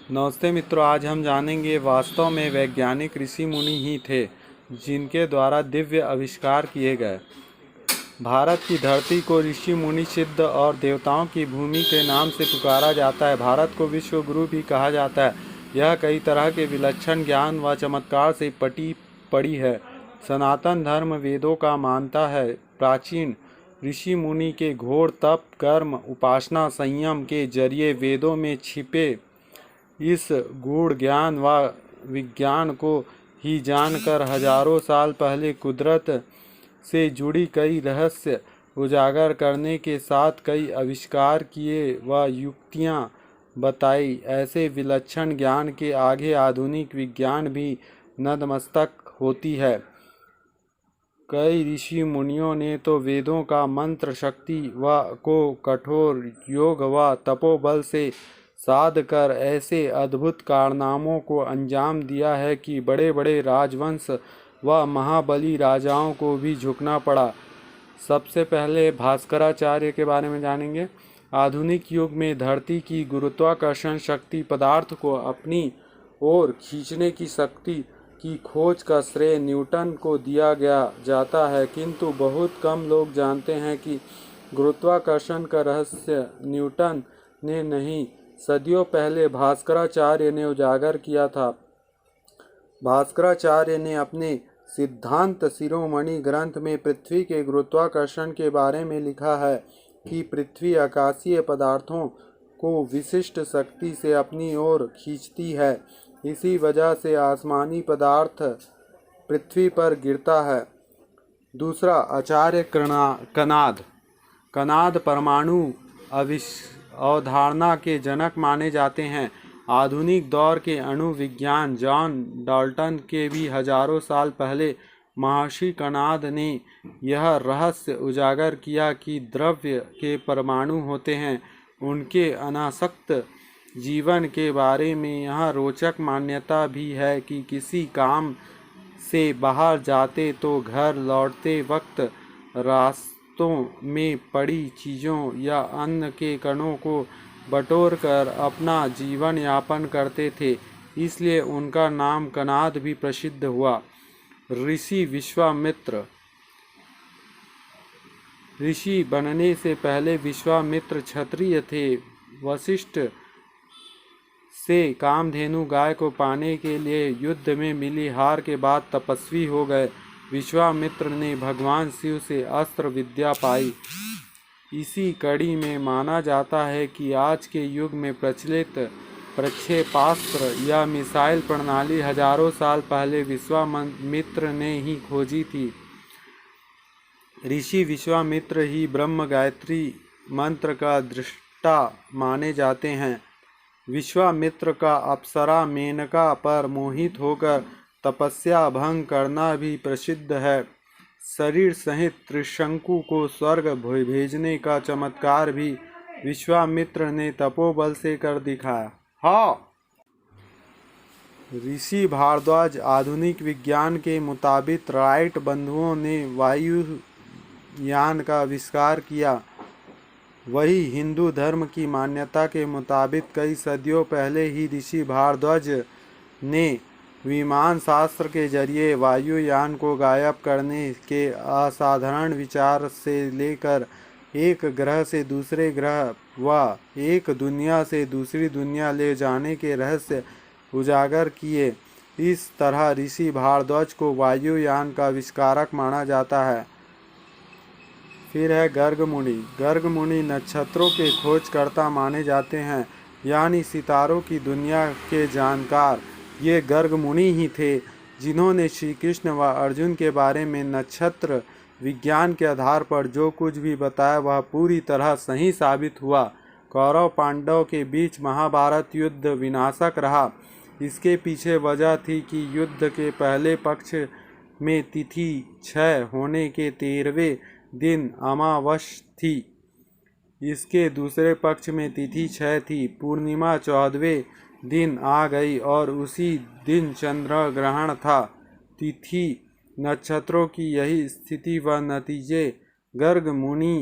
नमस्ते मित्रों, आज हम जानेंगे वास्तव में वैज्ञानिक ऋषि मुनि ही थे जिनके द्वारा दिव्य आविष्कार किए गए। भारत की धरती को ऋषि मुनि सिद्ध और देवताओं की भूमि के नाम से पुकारा जाता है। भारत को विश्व गुरु भी कहा जाता है। यह कई तरह के विलक्षण ज्ञान व चमत्कार से पटी पड़ी है। सनातन धर्म वेदों का मानता है। प्राचीन ऋषि मुनि के घोर तप, कर्म, उपासना, संयम के जरिए वेदों में छिपे इस गूढ़ ज्ञान व विज्ञान को ही जानकर हजारों साल पहले कुदरत से जुड़ी कई रहस्य उजागर करने के साथ कई आविष्कार किए व युक्तियां बताई। ऐसे विलक्षण ज्ञान के आगे आधुनिक विज्ञान भी नतमस्तक होती है। कई ऋषि मुनियों ने तो वेदों का मंत्र शक्ति व को कठोर योग व तपोबल से साध कर ऐसे अद्भुत कारनामों को अंजाम दिया है कि बड़े बड़े राजवंश व महाबली राजाओं को भी झुकना पड़ा। सबसे पहले भास्कराचार्य के बारे में जानेंगे। आधुनिक युग में धरती की गुरुत्वाकर्षण शक्ति पदार्थ को अपनी ओर खींचने की शक्ति की खोज का श्रेय न्यूटन को दिया गया जाता है, किंतु बहुत कम लोग जानते हैं कि गुरुत्वाकर्षण का रहस्य न्यूटन ने नहीं, सदियों पहले भास्कराचार्य ने उजागर किया था। भास्कराचार्य ने अपने सिद्धांत शिरोमणि ग्रंथ में पृथ्वी के गुरुत्वाकर्षण के बारे में लिखा है कि पृथ्वी आकाशीय पदार्थों को विशिष्ट शक्ति से अपनी ओर खींचती है। इसी वजह से आसमानी पदार्थ पृथ्वी पर गिरता है। दूसरा, आचार्य कनाद। कनाद परमाणु अवधारणा के जनक माने जाते हैं। आधुनिक दौर के अणु विज्ञान जॉन डाल्टन के भी हजारों साल पहले महर्षि कनाद ने यह रहस्य उजागर किया कि द्रव्य के परमाणु होते हैं। उनके अनासक्त जीवन के बारे में यह रोचक मान्यता भी है कि किसी काम से बाहर जाते तो घर लौटते वक्त रास्तों में पड़ी चीज़ों या अन्न के कणों को बटोर कर अपना जीवन यापन करते थे, इसलिए उनका नाम कनाद भी प्रसिद्ध हुआ। ऋषि विश्वामित्र। ऋषि बनने से पहले विश्वामित्र क्षत्रिय थे। वशिष्ठ से कामधेनु गाय को पाने के लिए युद्ध में मिली हार के बाद तपस्वी हो गए। विश्वामित्र ने भगवान शिव से अस्त्र विद्या पाई। इसी कड़ी में माना जाता है कि आज के युग में प्रचलित प्रक्षेपास्त्र या मिसाइल प्रणाली हजारों साल पहले विश्वामित्र ने ही खोजी थी। ऋषि विश्वामित्र ही ब्रह्म गायत्री मंत्र का दृष्टा माने जाते हैं। विश्वामित्र का अप्सरा मेनका पर मोहित होकर तपस्या भंग करना भी प्रसिद्ध है। शरीर सहित त्रिशंकु को स्वर्ग भेजने का चमत्कार भी विश्वामित्र ने तपोबल से कर दिखाया। हाँ, ऋषि भारद्वाज। आधुनिक विज्ञान के मुताबिक राइट बंधुओं ने वायुयान का आविष्कार किया। वही हिंदू धर्म की मान्यता के मुताबिक कई सदियों पहले ही ऋषि भारद्वाज ने विमान शास्त्र के जरिए वायुयान को गायब करने के असाधारण विचार से लेकर एक ग्रह से दूसरे ग्रह व एक दुनिया से दूसरी दुनिया ले जाने के रहस्य उजागर किए। इस तरह ऋषि भारद्वाज को वायुयान का आविष्कारक माना जाता है। फिर है गर्ग मुनि। गर्ग मुनि नक्षत्रों के खोजकर्ता माने जाते हैं, यानी सितारों की दुनिया के जानकार। ये गर्ग मुनि ही थे जिन्होंने श्री कृष्ण व अर्जुन के बारे में नक्षत्र विज्ञान के आधार पर जो कुछ भी बताया वह पूरी तरह सही साबित हुआ। कौरव पांडव के बीच महाभारत युद्ध विनाशक रहा। इसके पीछे वजह थी कि युद्ध के पहले पक्ष में तिथि क्षय होने के 13वें दिन अमावस्या थी। इसके दूसरे पक्ष में तिथि क्षय थी। पूर्णिमा 14वें दिन आ गई और उसी दिन चंद्र ग्रहण था। तिथि नक्षत्रों की यही स्थिति व नतीजे गर्ग मुनि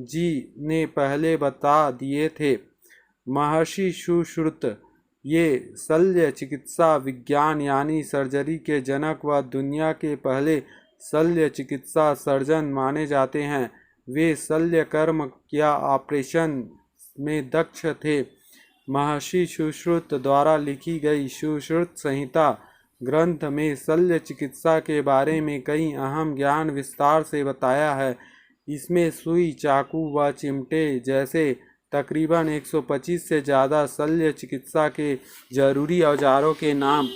जी ने पहले बता दिए थे। महर्षि सुश्रुत ये शल्य चिकित्सा विज्ञान यानी सर्जरी के जनक व दुनिया के पहले शल्य चिकित्सा सर्जन माने जाते हैं। वे शल्य कर्म या ऑपरेशन में दक्ष थे। महर्षि सुश्रुत द्वारा लिखी गई सुश्रुत संहिता ग्रंथ में शल्य चिकित्सा के बारे में कई अहम ज्ञान विस्तार से बताया है। इसमें सुई, चाकू व चिमटे जैसे तकरीबन 125 से ज़्यादा शल्य चिकित्सा के जरूरी औजारों के नाम,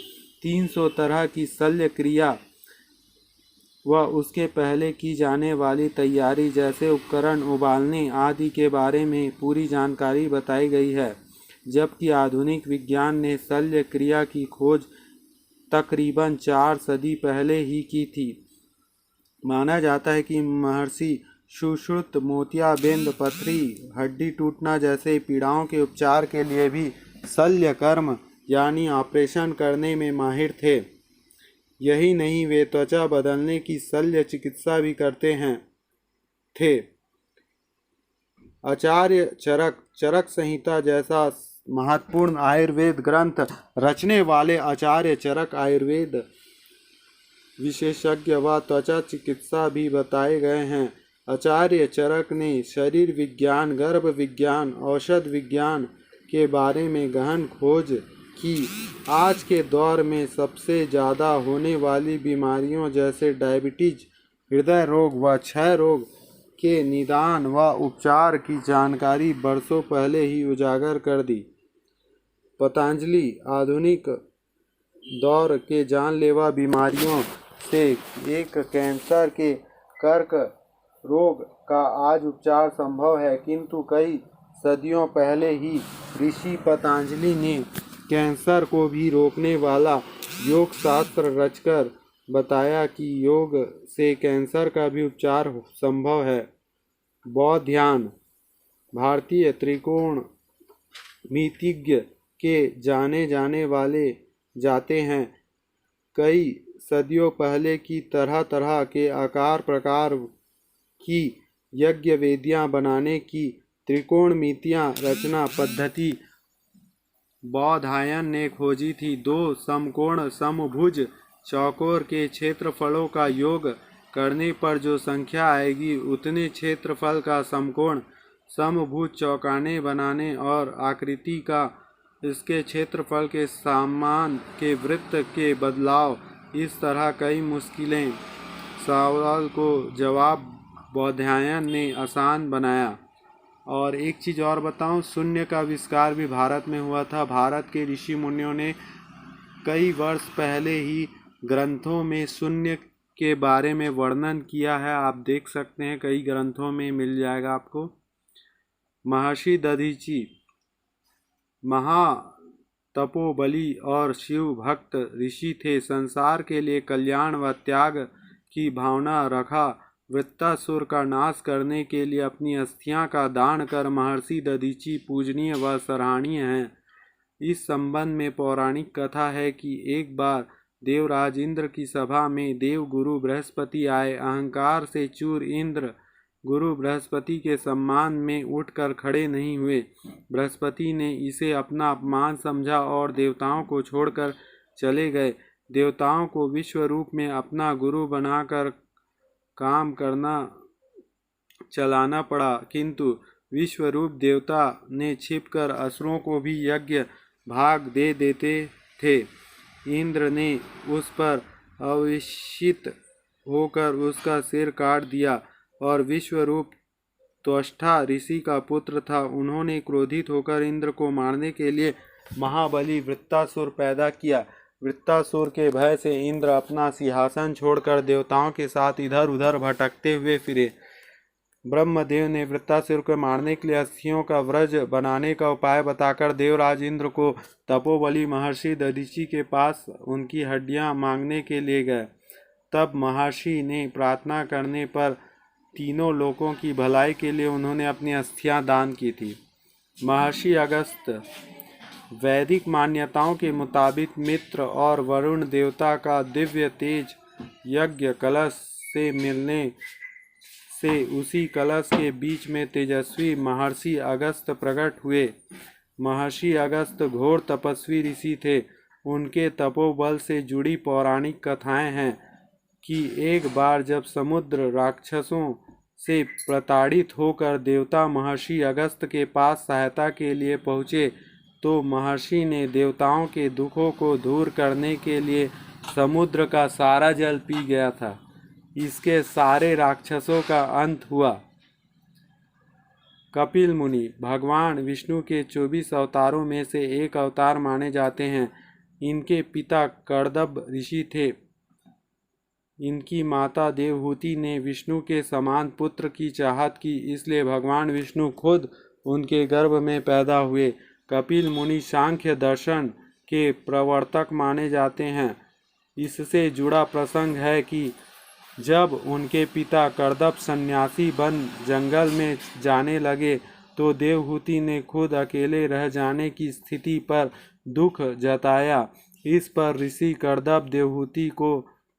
300 तरह की शल्य क्रिया व उसके पहले की जाने वाली तैयारी जैसे उपकरण, उबालने आदि के बारे में पूरी जानकारी बताई गई है। जबकि आधुनिक विज्ञान ने शल्य क्रिया की खोज तकरीबन 4 सदी पहले ही की थी। माना जाता है कि महर्षि सुश्रुत मोतियाबिंद, पथरी, हड्डी टूटना जैसे पीड़ाओं के उपचार के लिए भी शल्य कर्म यानी ऑपरेशन करने में माहिर थे। यही नहीं, वे त्वचा बदलने की शल्य चिकित्सा भी करते थे। आचार्य चरक संहिता जैसा महत्वपूर्ण आयुर्वेद ग्रंथ रचने वाले आचार्य चरक आयुर्वेद विशेषज्ञ व त्वचा चिकित्सा भी बताए गए हैं। आचार्य चरक ने शरीर विज्ञान, गर्भ विज्ञान, औषध विज्ञान के बारे में गहन खोज की। आज के दौर में सबसे ज़्यादा होने वाली बीमारियों जैसे डायबिटीज, हृदय रोग व क्षय रोग के निदान व उपचार की जानकारी बरसों पहले ही उजागर कर दी। पतंजलि आधुनिक दौर के जानलेवा बीमारियों से एक कैंसर के कर्क रोग का आज उपचार संभव है, किंतु कई सदियों पहले ही ऋषि पतंजलि ने कैंसर को भी रोकने वाला योग शास्त्र रचकर बताया कि योग से कैंसर का भी उपचार संभव है। बौद्ध ध्यान भारतीय त्रिकोण मितिज्ञ के जाने जाने वाले जाते हैं। कई सदियों पहले की तरह तरह के आकार प्रकार की यज्ञ वेदियां बनाने की त्रिकोणमितियां रचना पद्धति बौधायन ने खोजी थी। 2 समकोण समभुज चौकोर के क्षेत्रफलों का योग करने पर जो संख्या आएगी उतने क्षेत्रफल का समकोण समभुज चौकाने बनाने और आकृति का इसके क्षेत्रफल के समान के वृत्त के बदलाव, इस तरह कई मुश्किलें सवाल को जवाब बौधायन ने आसान बनाया। और एक चीज़ और बताऊं, शून्य का आविष्कार भी भारत में हुआ था। भारत के ऋषि मुनियों ने कई वर्ष पहले ही ग्रंथों में शून्य के बारे में वर्णन किया है। आप देख सकते हैं, कई ग्रंथों में मिल जाएगा आपको। महर्षि दधीची महातपोबली और शिव भक्त ऋषि थे। संसार के लिए कल्याण व त्याग की भावना रखा। वृत्तासुर का नाश करने के लिए अपनी अस्थियां का दान कर महर्षि दधीची पूजनीय व सराहनीय हैं। इस संबंध में पौराणिक कथा है कि एक बार देवराज इंद्र की सभा में देव गुरु बृहस्पति आए। अहंकार से चूर इंद्र गुरु बृहस्पति के सम्मान में उठकर खड़े नहीं हुए। बृहस्पति ने इसे अपना अपमान समझा और देवताओं को छोड़कर चले गए। देवताओं को विश्व रूप में अपना गुरु बनाकर काम करना चलाना पड़ा, किंतु विश्वरूप देवता ने छिपकर असुरों को भी यज्ञ भाग दे देते थे। इंद्र ने उस पर अविश्चित होकर उसका सिर काट दिया और विश्वरूप त्वष्टा ऋषि का पुत्र था। उन्होंने क्रोधित होकर इंद्र को मारने के लिए महाबली वृत्तासुर पैदा किया। वृत्तासुर के भय से इंद्र अपना सिंहासन छोड़कर देवताओं के साथ इधर उधर भटकते हुए फिरे। ब्रह्मदेव ने वृत्तासुर को मारने के लिए अस्थियों का व्रज बनाने का उपाय बताकर देवराज इंद्र को तपोबली महर्षि दधीची के पास उनकी हड्डियां मांगने के लिए गए। तब महर्षि ने प्रार्थना करने पर तीनों लोगों की भलाई के लिए उन्होंने अपनी अस्थियां दान की थी। महर्षि अगस्त वैदिक मान्यताओं के मुताबिक मित्र और वरुण देवता का दिव्य तेज यज्ञ कलश से मिलने से उसी कलश के बीच में तेजस्वी महर्षि अगस्त प्रकट हुए। महर्षि अगस्त घोर तपस्वी ऋषि थे। उनके तपोबल से जुड़ी पौराणिक कथाएं हैं कि एक बार जब समुद्र राक्षसों से प्रताड़ित होकर देवता महर्षि अगस्त के पास सहायता के लिए पहुँचे तो महर्षि ने देवताओं के दुखों को दूर करने के लिए समुद्र का सारा जल पी गया था। इसके सारे राक्षसों का अंत हुआ। कपिल मुनि भगवान विष्णु के 24 अवतारों में से एक अवतार माने जाते हैं। इनके पिता कर्दब ऋषि थे। इनकी माता देवहूति ने विष्णु के समान पुत्र की चाहत की, इसलिए भगवान विष्णु खुद उनके गर्भ में पैदा हुए। कपिल मुनि सांख्य दर्शन के प्रवर्तक माने जाते हैं। इससे जुड़ा प्रसंग है कि जब उनके पिता कर्दब सन्यासी बन जंगल में जाने लगे तो देवहूति ने खुद अकेले रह जाने की स्थिति पर दुख जताया। इस पर ऋषि कर्दब देवहूति को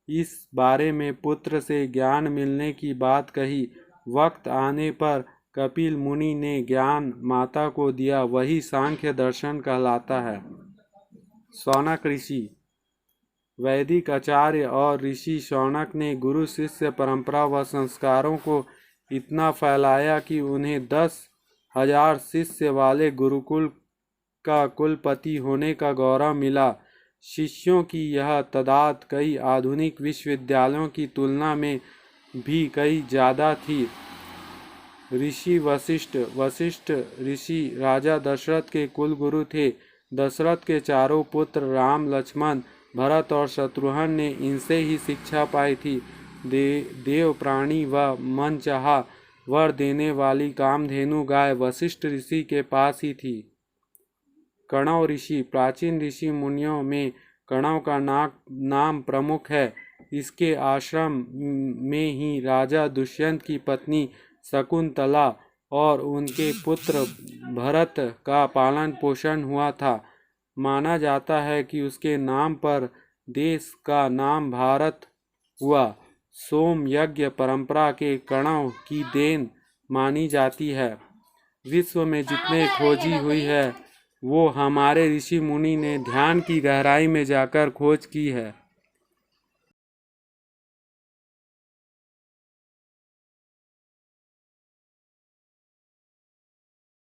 इस बारे में पुत्र से ज्ञान मिलने की बात कही। वक्त आने पर कपिल मुनि ने ज्ञान माता को दिया, वही सांख्य दर्शन कहलाता है। शौनक ऋषि वैदिक आचार्य और ऋषि शौनक ने गुरु शिष्य परंपरा व संस्कारों को इतना फैलाया कि उन्हें 10,000 शिष्य वाले गुरुकुल का कुलपति होने का गौरव मिला। शिष्यों की यह तादाद कई आधुनिक विश्वविद्यालयों की तुलना में भी कई ज़्यादा थी। ऋषि वशिष्ठ ऋषि राजा दशरथ के कुलगुरु थे। दशरथ के चारों पुत्र राम, लक्ष्मण, भरत और शत्रुघ्न ने इनसे ही शिक्षा पाई थी। देव प्राणी व मनचाहा वर देने वाली कामधेनु गाय वशिष्ठ ऋषि के पास ही थी। कणव ऋषि प्राचीन ऋषि मुनियों में कणव का नाम प्रमुख है। इसके आश्रम में ही राजा दुष्यंत की पत्नी शकुंतला और उनके पुत्र भरत का पालन पोषण हुआ था। माना जाता है कि उसके नाम पर देश का नाम भारत हुआ। सोम यज्ञ परंपरा के कणव की देन मानी जाती है। विश्व में जितने खोजी हुई है वो हमारे ऋषि मुनि ने ध्यान की गहराई में जाकर खोज की है।